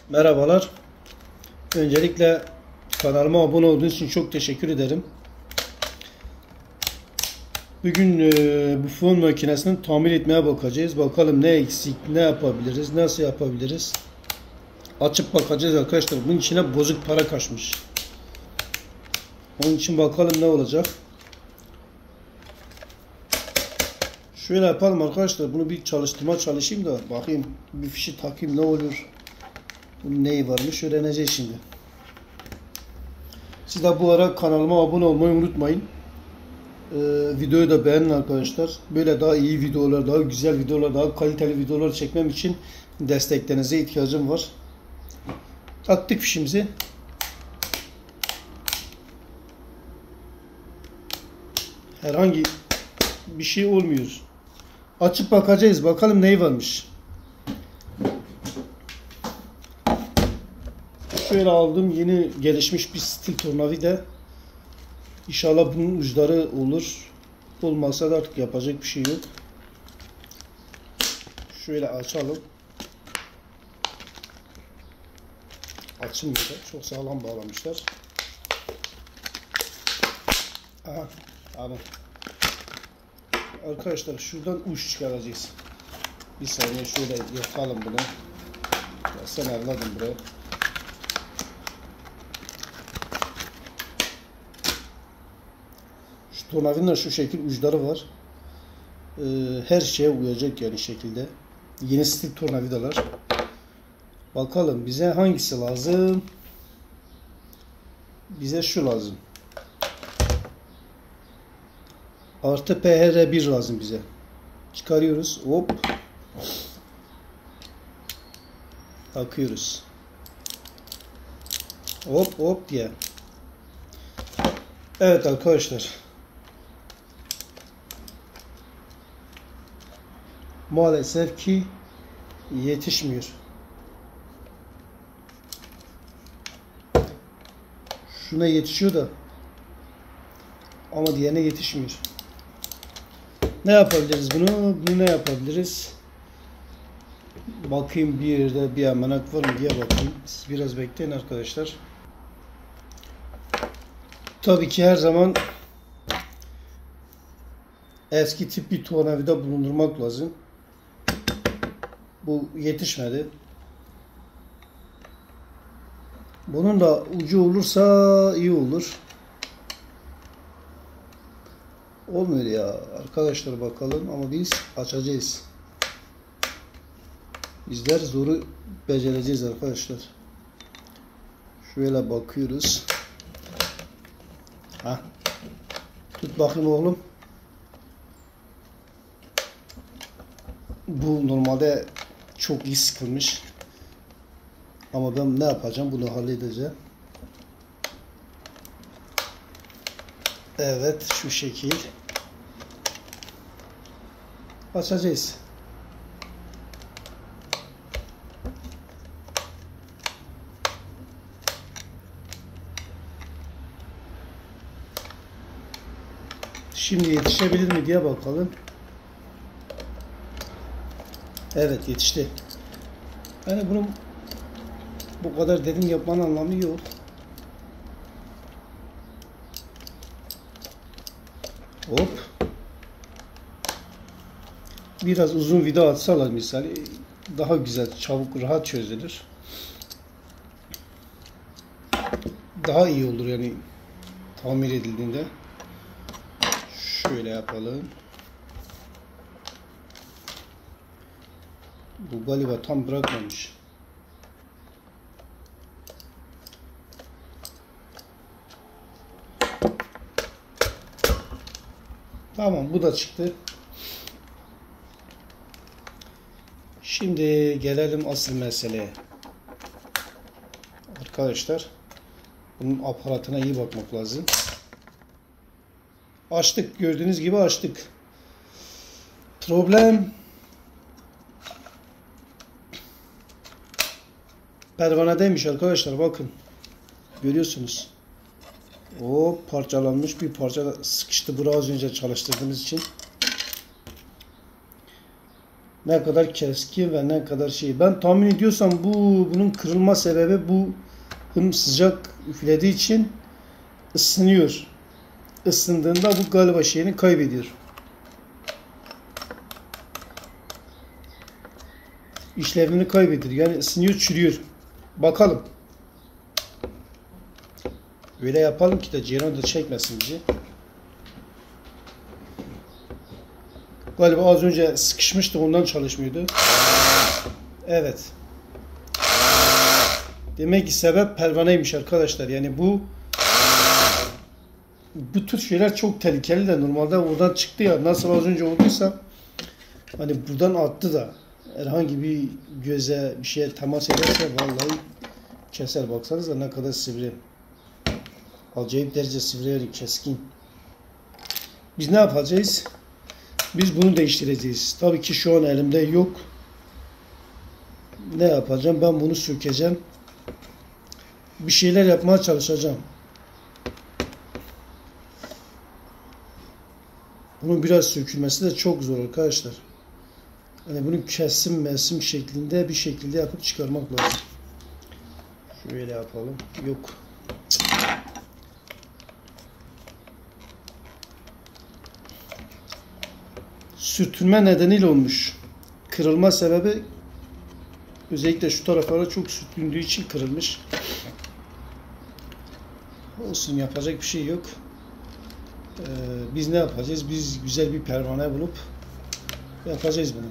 Merhabalar. Öncelikle kanalıma abone olduğunuz için çok teşekkür ederim. Bugün bu fön makinesini tamir etmeye bakacağız. Bakalım ne eksik, ne yapabiliriz, nasıl yapabiliriz. Açıp bakacağız arkadaşlar. Bunun içine bozuk para kaçmış. Onun için bakalım ne olacak. Şöyle yapalım arkadaşlar. Bunu bir çalışayım da bakayım. Bir fişi takayım ne olur. Bunun neyi varmış öğreneceğiz şimdi. Siz de bu ara kanalıma abone olmayı unutmayın. Videoyu da beğenin arkadaşlar. Böyle daha iyi videolar, daha güzel videolar, daha kaliteli videolar çekmem için desteklerinize ihtiyacım var. Taktık fişimizi. Herhangi bir şey olmuyor. Açıp bakacağız. Bakalım neyi varmış. Şöyle aldım. Yeni gelişmiş bir stil tornavida. İnşallah bunun uçları olur. Olmazsa da artık yapacak bir şey yok. Şöyle açalım. Açılmıyor. Çok sağlam bağlamışlar. Aha. Alın. Arkadaşlar şuradan uç çıkaracağız. Bir saniye şöyle yakalım bunu. Ya sen evladım buraya. Şu tornavidanın şu şekil uçları var. Her şeye uyacak yani şekilde. Yeni stil tornavidalar. Bakalım bize hangisi lazım? Bize şu lazım. Artı PR1 lazım bize. Çıkarıyoruz. Hop. Takıyoruz. Hop hop diye. Evet arkadaşlar. Maalesef ki yetişmiyor. Şuna yetişiyor da ama diğerine yetişmiyor. Ne yapabiliriz bunu? Bunu ne yapabiliriz? Bakayım bir yerde bir emanet var mı diye bakayım. Siz biraz bekleyin arkadaşlar. Tabii ki her zaman eski tip bir tornavida bulundurmak lazım. Bu yetişmedi. Bunun da ucu olursa iyi olur. Olmuyor ya. Arkadaşlar bakalım ama biz açacağız. Bizler zoru becereceğiz arkadaşlar. Şöyle bakıyoruz. Ha. Tut bakayım oğlum. Bu normalde çok iyi sıkılmış. Ama ben ne yapacağım? Bunu halledeceğim. Evet, şu şekil. Açacağız. Şimdi yetişebilir mi diye bakalım. Evet, yetişti. Yani bunun bu kadar derin yapmanın anlamı yok. Hop. Biraz uzun vida atsalar misali daha güzel, çabuk, rahat çözülür. Daha iyi olur yani tamir edildiğinde. Şöyle yapalım. Bu galiba tam bırakmamış. Tamam, bu da çıktı. Şimdi gelelim asıl meseleye. Arkadaşlar, bunun aparatına iyi bakmak lazım. Açtık, gördüğünüz gibi açtık. Problem pervanedeymiş arkadaşlar, bakın. Görüyorsunuz. O parçalanmış bir parça sıkıştı. Biraz önce çalıştırdığımız için. Ne kadar keskin ve ne kadar şey. Ben tahmin ediyorsam bunun kırılma sebebi bu sıcak üflediği için ısınıyor. Isındığında bu galiba şeyini kaybediyor. İşlevini kaybediyor. Yani ısınıyor, çürüyor. Bakalım. Öyle yapalım ki de Ceyran da çekmesin bizi. Galiba az önce sıkışmıştı, ondan çalışmıyordu. Evet. Demek ki sebep pervaneymiş arkadaşlar. Yani bu tür şeyler çok tehlikeli de normalde oradan çıktı ya. Nasıl az önce olduysa hani buradan attı da herhangi bir göze bir şeye temas ederse vallahi keser. Baksanıza ne kadar sivri. Acayip derece sivri, yani keskin. Biz ne yapacağız? Biz bunu değiştireceğiz. Tabii ki şu an elimde yok. Ne yapacağım? Ben bunu sökeceğim. Bir şeyler yapmaya çalışacağım. Bunun biraz sökülmesi de çok zor arkadaşlar. Hani bunu kesim şeklinde bir şekilde yapıp çıkarmak lazım. Şöyle yapalım. Yok. Sürtünme nedeniyle olmuş. Kırılma sebebi özellikle şu taraflara çok sürtündüğü için kırılmış. Olsun, yapacak bir şey yok. Biz ne yapacağız? Biz güzel bir pervane bulup yapacağız bunu.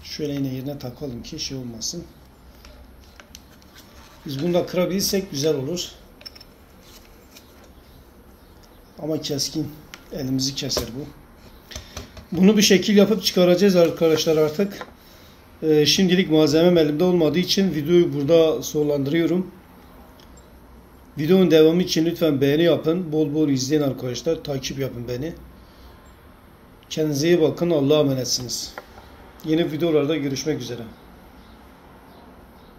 Şöyle yine yerine takalım ki şey olmasın. Biz bunu da kırabilirsek güzel olur. Ama keskin. Elimizi keser bu. Bunu bir şekil yapıp çıkaracağız arkadaşlar artık. Şimdilik malzemem elimde olmadığı için videoyu burada sonlandırıyorum. Videonun devamı için lütfen beğeni yapın. Bol bol izleyin arkadaşlar. Takip yapın beni. Kendinize iyi bakın. Allah'a emanetsiniz. Yeni videolarda görüşmek üzere.